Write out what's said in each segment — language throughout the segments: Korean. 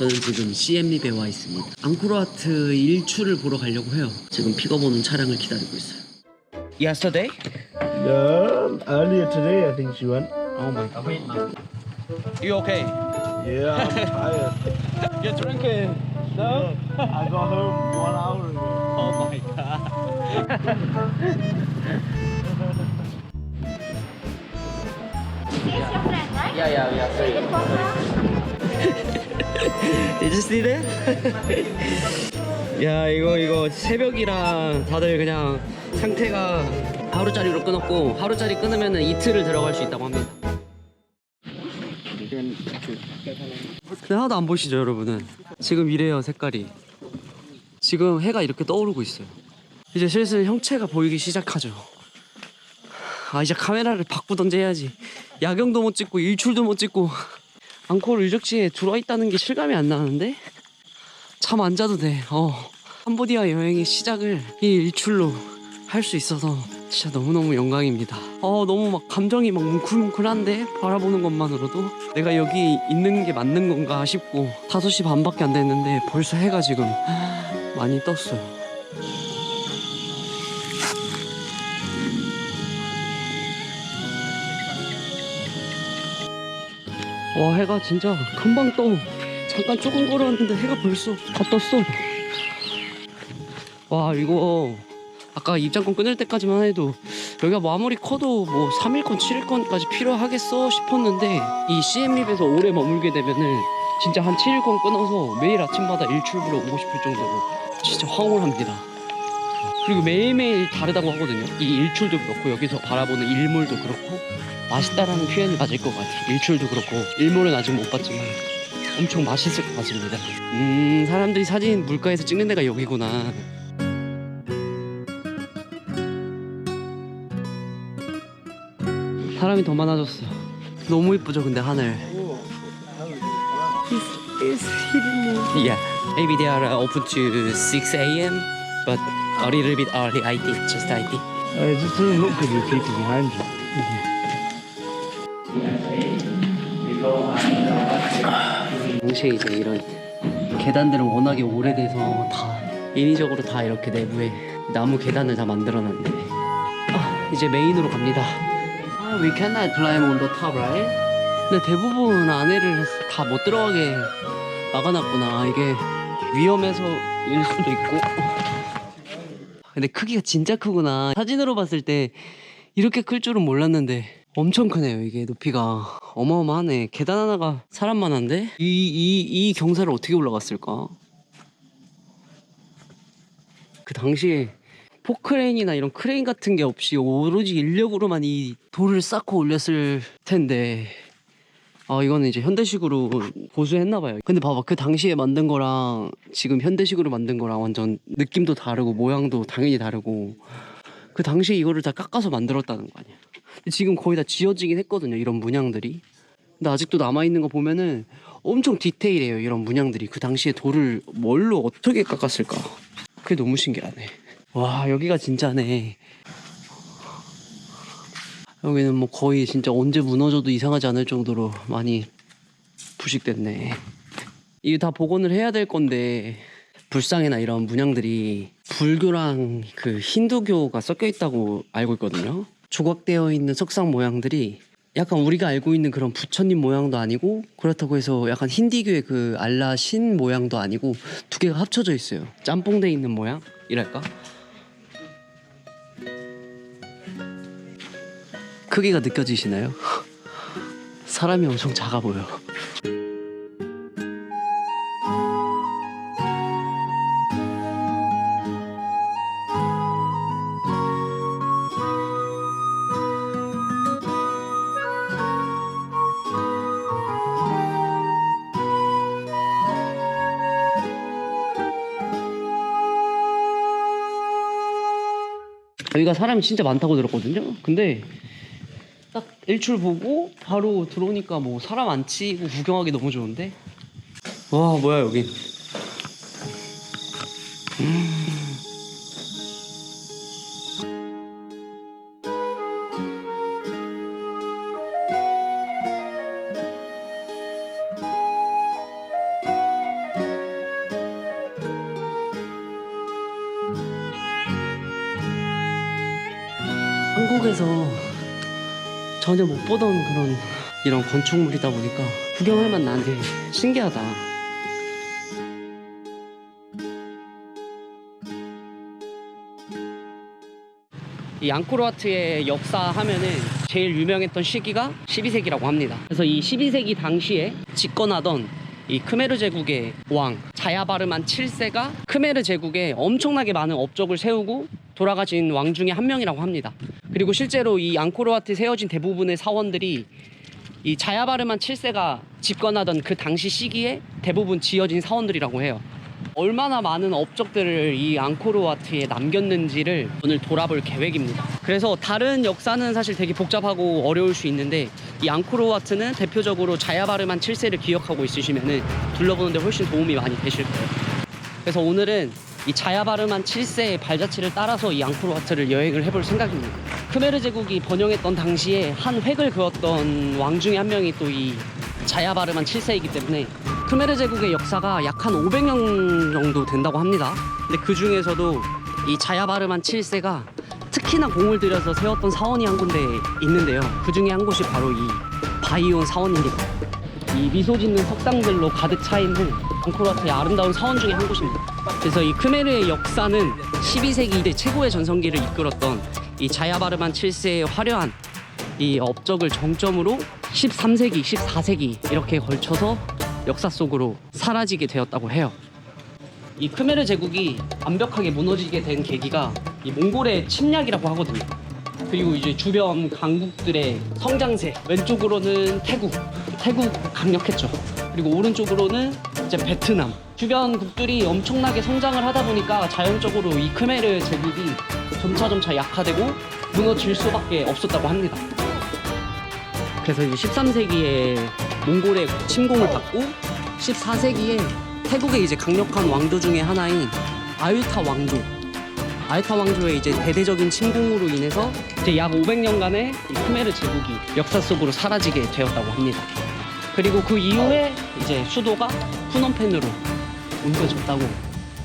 저는 지금 CM립에 와 있습니다. 앙코르와트 일출을 보러 가려고 해요. 지금 픽업 오는 차량을 기다리고 있어요. Yesterday? Yeah, earlier today I think she went. Oh my god. You okay? Yeah, I'm tired. You're drinking? No? I got home 1 hour ago. Oh my god. Here's your friend, right? Yeah. Sorry. Take photo. Did you see that? 야 이거 새벽이랑 다들 그냥 상태가 하루짜리로 끊었고 하루짜리 끊으면 이틀을 들어갈 수 있다고 합니다. 근데 하나도 안 보시죠 여러분은? 지금 이래요 색깔이. 지금 해가 이렇게 떠오르고 있어요. 이제 슬슬 형체가 보이기 시작하죠. 아 이제 카메라를 바꾸던지 해야지. 야경도 못 찍고 일출도 못 찍고 앙코르 유적지에 들어와 있다는 게 실감이 안 나는데 잠 안 자도 돼. 캄보디아 여행의 시작을 이 일출로 할 수 있어서 진짜 너무너무 영광입니다. 너무 막 감정이 막 뭉클뭉클한데 바라보는 것만으로도 내가 여기 있는 게 맞는 건가 싶고 5시 반밖에 안 됐는데 벌써 해가 지금 많이 떴어요. 와 해가 진짜 금방 떠. 잠깐 조금 걸어왔는데 해가 벌써 다 떴어. 와 이거 아까 입장권 끊을 때까지만 해도 여기가 뭐 아무리 커도 뭐 3일권 7일권까지 필요하겠어 싶었는데 이 CM립에서 오래 머물게 되면은 진짜 한 7일권 끊어서 매일 아침마다 일출 보러 오고 싶을 정도로 진짜 황홀합니다. 그리고 매일매일 다르다고 하거든요. 이 일출도 그렇고 여기서 바라보는 일몰도 그렇고 맛있다라는 표현이 맞을 것 같아요. 일출도 그렇고 일몰은 아직 못 봤지만 엄청 맛있을 것 같습니다. 사람들이 사진 물가에서 찍는 데가 여기구나. 사람이 더 많아졌어. 너무 이쁘죠 근데 하늘. It's hidden. Yeah, maybe they are open to 6 a.m. but a little bit early I think, just I think. It just doesn't look good with people behind you. 동시에 이제 이런 계단들은 워낙에 오래돼서 다 인위적으로 다 이렇게 내부에 나무 계단을 다 만들어놨는데 이제 메인으로 갑니다. We cannot climb on the top, right? 근데 대부분 안에를 다 못 들어가게 막아놨구나. 이게 위험해서일 수도 있고. 근데 크기가 진짜 크구나. 사진으로 봤을 때 이렇게 클 줄은 몰랐는데 엄청 크네요. 이게 높이가 어마어마하네. 계단 하나가 사람만한데 이 경사를 어떻게 올라갔을까? 그 당시에 포크레인이나 이런 크레인 같은 게 없이 오로지 인력으로만 이 돌을 쌓고 올렸을 텐데 이거는 이제 현대식으로 보수했나봐요. 근데 봐봐, 그 당시에 만든 거랑 지금 현대식으로 만든 거랑 완전 느낌도 다르고 모양도 당연히 다르고 그 당시에 이거를 다 깎아서 만들었다는 거 아니야. 근데 지금 거의 다 지워지긴 했거든요, 이런 문양들이. 근데 아직도 남아있는 거 보면은 엄청 디테일해요, 이런 문양들이. 그 당시에 돌을 뭘로 어떻게 깎았을까? 그게 너무 신기하네. 와, 여기가 진짜네. 여기는 뭐 거의 진짜 언제 무너져도 이상하지 않을 정도로 많이 부식됐네. 이게 다 복원을 해야 될 건데 불상이나 이런 문양들이 불교랑 그 힌두교가 섞여 있다고 알고 있거든요. 조각되어 있는 석상 모양들이 약간 우리가 알고 있는 그런 부처님 모양도 아니고 그렇다고 해서 약간 힌두교의 그 알라 신 모양도 아니고 두 개가 합쳐져 있어요. 짬뽕돼 있는 모양이랄까? 크기가 느껴지시나요? 사람이 엄청 작아 보여. 여기가 사람이 진짜 많다고 들었거든요. 근데 딱 일출 보고 바로 들어오니까 뭐 사람 안 치고 구경하기 너무 좋은데. 와, 뭐야 여기. 한국에서 전혀 못 보던 그런 이런 건축물이다 보니까 구경할 만 나는데 신기하다. 이 앙코르와트의 역사 하면은 제일 유명했던 시기가 12세기라고 합니다. 그래서 이 12세기 당시에 집권하던 이 크메르 제국의 왕 자야바르만 7세가 크메르 제국에 엄청나게 많은 업적을 세우고 돌아가신 왕 중에 한 명이라고 합니다. 그리고 실제로 이 앙코르와트에 세워진 대부분의 사원들이 이 자야바르만 7세가 집권하던 그 당시 시기에 대부분 지어진 사원들이라고 해요. 얼마나 많은 업적들을 이 앙코르와트에 남겼는지를 오늘 돌아볼 계획입니다. 그래서 다른 역사는 사실 되게 복잡하고 어려울 수 있는데 이 앙코르와트는 대표적으로 자야바르만 7세를 기억하고 있으시면은 둘러보는데 훨씬 도움이 많이 되실 거예요. 그래서 오늘은 이 자야바르만 7세의 발자취를 따라서 이 앙코르와트를 여행을 해볼 생각입니다. 크메르 제국이 번영했던 당시에 한 획을 그었던 왕 중에 한 명이 또 이 자야바르만 7세이기 때문에 크메르 제국의 역사가 약 한 500년 정도 된다고 합니다. 근데 그 중에서도 이 자야바르만 7세가 특히나 공을 들여서 세웠던 사원이 한 군데 있는데요. 그 중에 한 곳이 바로 이 바이온 사원입니다. 이 미소 짓는 석상들로 가득 차 있는 앙코르와트의 아름다운 사원 중에 한 곳입니다. 그래서 이 크메르의 역사는 12세기 이대 최고의 전성기를 이끌었던 이 자야바르만 7세의 화려한 이 업적을 정점으로 13세기, 14세기 이렇게 걸쳐서 역사 속으로 사라지게 되었다고 해요. 이 크메르 제국이 완벽하게 무너지게 된 계기가 이 몽골의 침략이라고 하거든요. 그리고 이제 주변 강국들의 성장세, 왼쪽으로는 태국 강력했죠. 그리고 오른쪽으로는 이제 베트남, 주변 국들이 엄청나게 성장을 하다 보니까 자연적으로 이 크메르 제국이 점차 약화되고 무너질 수밖에 없었다고 합니다. 그래서 이제 13세기에 몽골의 침공을 받고 14세기에 태국의 이제 강력한 왕조 중에 하나인 아유타 왕조의 이제 대대적인 침공으로 인해서 이제 약 500년간의 이 크메르 제국이 역사 속으로 사라지게 되었다고 합니다. 그리고 그 이후에 이제 수도가 푸놈펜으로 옮겨졌다고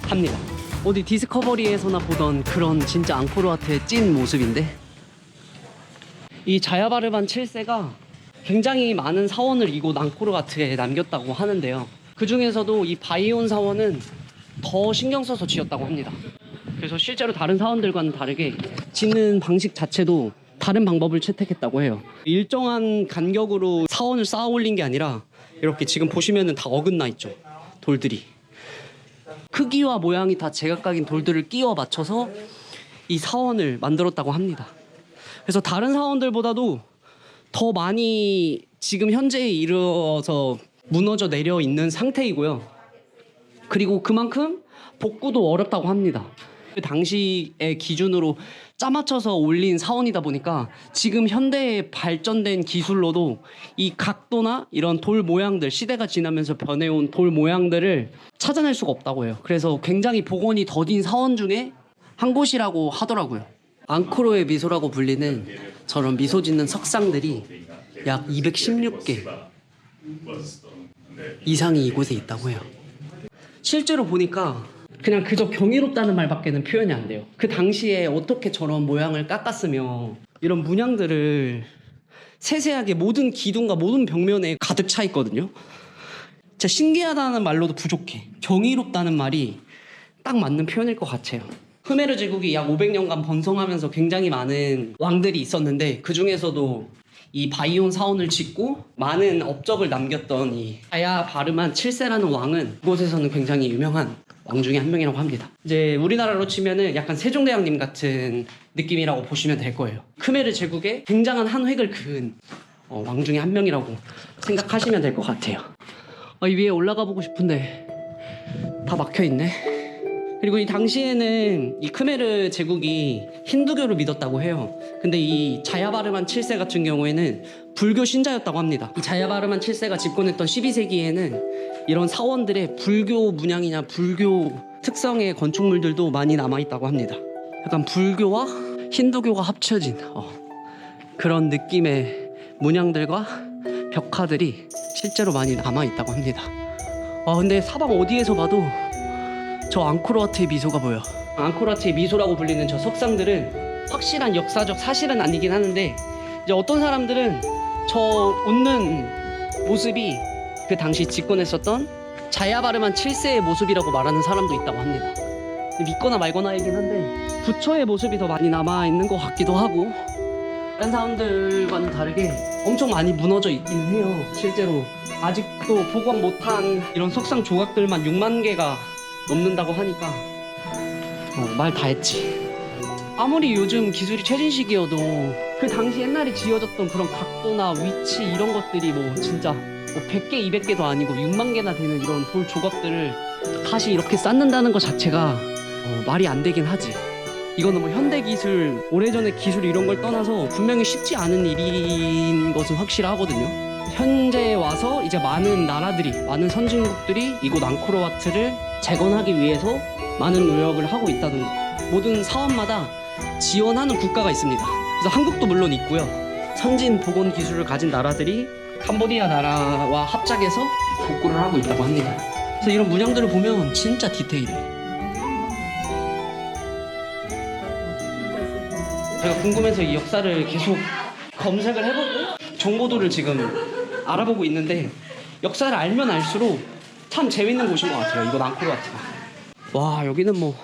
합니다. 어디 디스커버리에서나 보던 그런 진짜 앙코르와트의 찐 모습인데, 이 자야바르만 7세가 굉장히 많은 사원을 이곳 앙코르와트에 남겼다고 하는데요. 그 중에서도 이 바이온 사원은 더 신경 써서 지었다고 합니다. 그래서 실제로 다른 사원들과는 다르게 짓는 방식 자체도 다른 방법을 채택했다고 해요. 일정한 간격으로 사원을 쌓아 올린 게 아니라 이렇게 지금 보시면은 다 어긋나 있죠. 돌들이. 크기와 모양이 다 제각각인 돌들을 끼워 맞춰서 이 사원을 만들었다고 합니다. 그래서 다른 사원들보다도 더 많이 지금 현재에 이르러서 무너져 내려 있는 상태이고요. 그리고 그만큼 복구도 어렵다고 합니다. 그 당시의 기준으로 짜맞춰서 올린 사원이다 보니까 지금 현대에 발전된 기술로도 이 각도나 이런 돌 모양들, 시대가 지나면서 변해온 돌 모양들을 찾아낼 수가 없다고 해요. 그래서 굉장히 복원이 더딘 사원 중에 한 곳이라고 하더라고요. 앙코르의 미소라고 불리는 저런 미소 짓는 석상들이 약 216개 이상이 이곳에 있다고 해요. 실제로 보니까 그냥 그저 경이롭다는 말밖에는 표현이 안 돼요. 그 당시에 어떻게 저런 모양을 깎았으며 이런 문양들을 세세하게 모든 기둥과 모든 벽면에 가득 차 있거든요. 진짜 신기하다는 말로도 부족해. 경이롭다는 말이 딱 맞는 표현일 것 같아요. 크메르 제국이 약 500년간 번성하면서 굉장히 많은 왕들이 있었는데 그 중에서도 이 바이온 사원을 짓고 많은 업적을 남겼던 이 자야바르만 7세라는 왕은 이곳에서는 굉장히 유명한 왕 중에 한 명이라고 합니다. 이제 우리나라로 치면은 약간 세종대왕님 같은 느낌이라고 보시면 될 거예요. 크메르 제국의 굉장한 한 획을 그은 왕 중에 한 명이라고 생각하시면 될 것 같아요. 이 위에 올라가 보고 싶은데 다 막혀 있네. 그리고 이 당시에는 이 크메르 제국이 힌두교를 믿었다고 해요. 근데 이 자야바르만 7세 같은 경우에는 불교 신자였다고 합니다. 이 자야바르만 7세가 집권했던 12세기에는 이런 사원들의 불교 문양이나 불교 특성의 건축물들도 많이 남아있다고 합니다. 약간 불교와 힌두교가 합쳐진 그런 느낌의 문양들과 벽화들이 실제로 많이 남아있다고 합니다. 근데 사방 어디에서 봐도 저 앙코르와트의 미소가 보여. 앙코르와트의 미소라고 불리는 저 석상들은 확실한 역사적 사실은 아니긴 하는데 이제 어떤 사람들은 저 웃는 모습이 그 당시 집권했었던 자야바르만 7세의 모습이라고 말하는 사람도 있다고 합니다. 믿거나 말거나이긴 한데 부처의 모습이 더 많이 남아있는 것 같기도 하고 다른 사람들과는 다르게 엄청 많이 무너져 있기는 해요. 실제로 아직도 복원 못한 이런 석상 조각들만 6만 개가 넘는다고 하니까 말 다 했지. 아무리 요즘 기술이 최신 시기여도 그 당시 옛날에 지어졌던 그런 각도나 위치 이런 것들이 뭐 진짜 뭐 100개, 200개도 아니고 6만 개나 되는 이런 돌 조각들을 다시 이렇게 쌓는다는 것 자체가 말이 안 되긴 하지. 이거는 뭐 현대 기술, 오래전의 기술 이런 걸 떠나서 분명히 쉽지 않은 일인 것은 확실하거든요. 현재에 와서 이제 많은 나라들이, 많은 선진국들이 이곳 앙코르와트를 재건하기 위해서 많은 노력을 하고 있다는 것. 모든 사원마다 지원하는 국가가 있습니다. 그래서 한국도 물론 있고요. 선진 복원 기술을 가진 나라들이 캄보디아 나라와 합작해서 복구를 하고 있다고 합니다. 그래서 이런 문양들을 보면 진짜 디테일해. 제가 궁금해서 이 역사를 계속 검색을 해보고 정보도를 지금 알아보고 있는데 역사를 알면 알수록 참 재밌는 곳인 것 같아요. 이건 앙코르와트가. 와, 여기는 뭐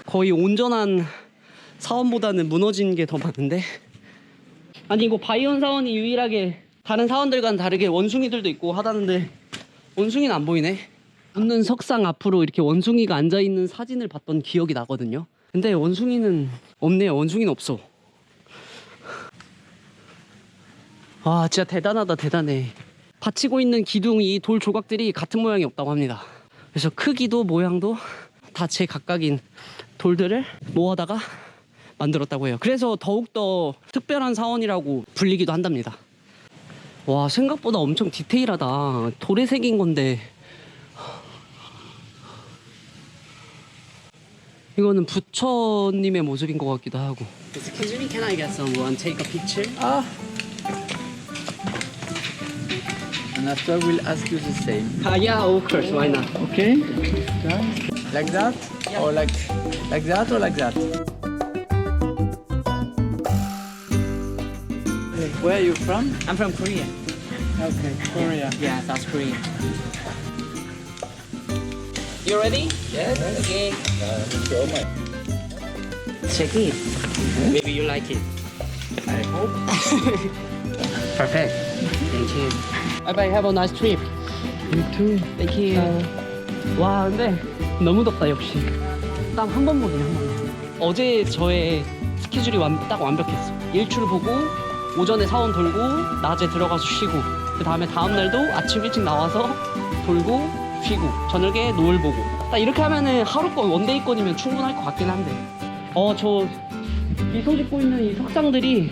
거의 온전한 사원보다는 무너진 게 더 많은데. 아니 이거 바이온 사원이 유일하게 다른 사원들과는 다르게 원숭이들도 있고 하다는데 원숭이는 안 보이네. 웃는 석상 앞으로 이렇게 원숭이가 앉아있는 사진을 봤던 기억이 나거든요. 근데 원숭이는 없네요. 원숭이는 없어. 와, 진짜 대단하다. 대단해. 받치고 있는 기둥이 돌 조각들이 같은 모양이 없다고 합니다. 그래서 크기도 모양도 다 제 각각인 돌들을 모아다가 만들었다고 해요. 그래서 더욱더 특별한 사원이라고 불리기도 한답니다. 와, 생각보다 엄청 디테일하다. 돌에 새긴 건데 이거는 부처님의 모습인 것 같기도 하고. Excuse me, can I get someone take a picture? And after we'll ask you the same. Yeah, of course, why not? Okay? Like that? Or like that or like that? Where are you from? I'm from Korea. Okay, Korea. Yeah, South Korea. You ready? Yes. Okay. Show my. Check it. Maybe you like it. I hope. Perfect. Thank you. Bye bye. Have a nice trip. You too. Thank you. 와, 근데 너무 덥다 역시. 딱 한 번 보기네, 한 번. 어제 저의 스케줄이 딱 완벽했어. 일출 보고 오전에 사원 돌고 낮에 들어가서 쉬고 그 다음에 다음 날도 아침 일찍 나와서 돌고 쉬고 저녁에 노을 보고 딱 이렇게 하면은 하루권 원데이권이면 충분할 것 같긴 한데 저 미소 짓고 있는 이 석상들이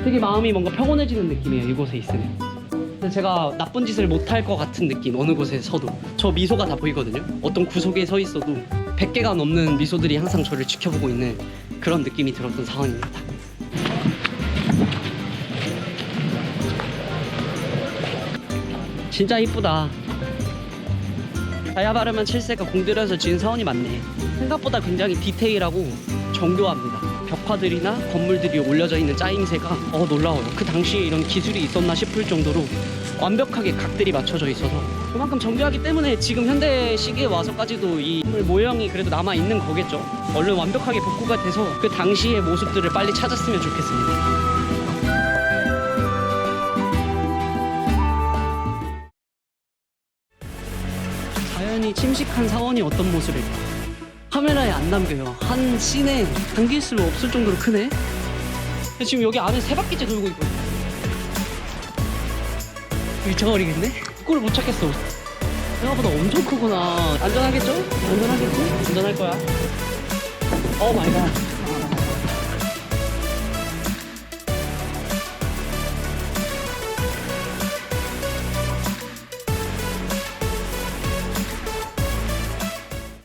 되게 마음이 뭔가 평온해지는 느낌이에요. 이곳에 있으면. 근데 제가 나쁜 짓을 못할 것 같은 느낌. 어느 곳에 서도 저 미소가 다 보이거든요. 어떤 구석에 서 있어도 100개가 넘는 미소들이 항상 저를 지켜보고 있는 그런 느낌이 들었던 사원입니다. 진짜 이쁘다. 자야바르만 7세가 공들여서 지은 사원이 많네. 생각보다 굉장히 디테일하고 정교합니다. 벽화들이나 건물들이 올려져 있는 짜임새가 놀라워요. 그 당시에 이런 기술이 있었나 싶을 정도로 완벽하게 각들이 맞춰져 있어서 그만큼 정교하기 때문에 지금 현대 시기에 와서까지도 이 건물 모형이 그래도 남아있는 거겠죠. 얼른 완벽하게 복구가 돼서 그 당시의 모습들을 빨리 찾았으면 좋겠습니다. 자연이 침식한 사원이 어떤 모습일까? 카메라에 안 담겨요. 한 씬에 담길 수 없을 정도로 크네. 근데 지금 여기 안에 3바퀴째 돌고 있거든요. 미쳐버리겠네? 꼴을 못 찾겠어. 생각보다 엄청 크구나. 안전하겠죠? 안전하겠지? 안전할 거야. 오 마이 갓.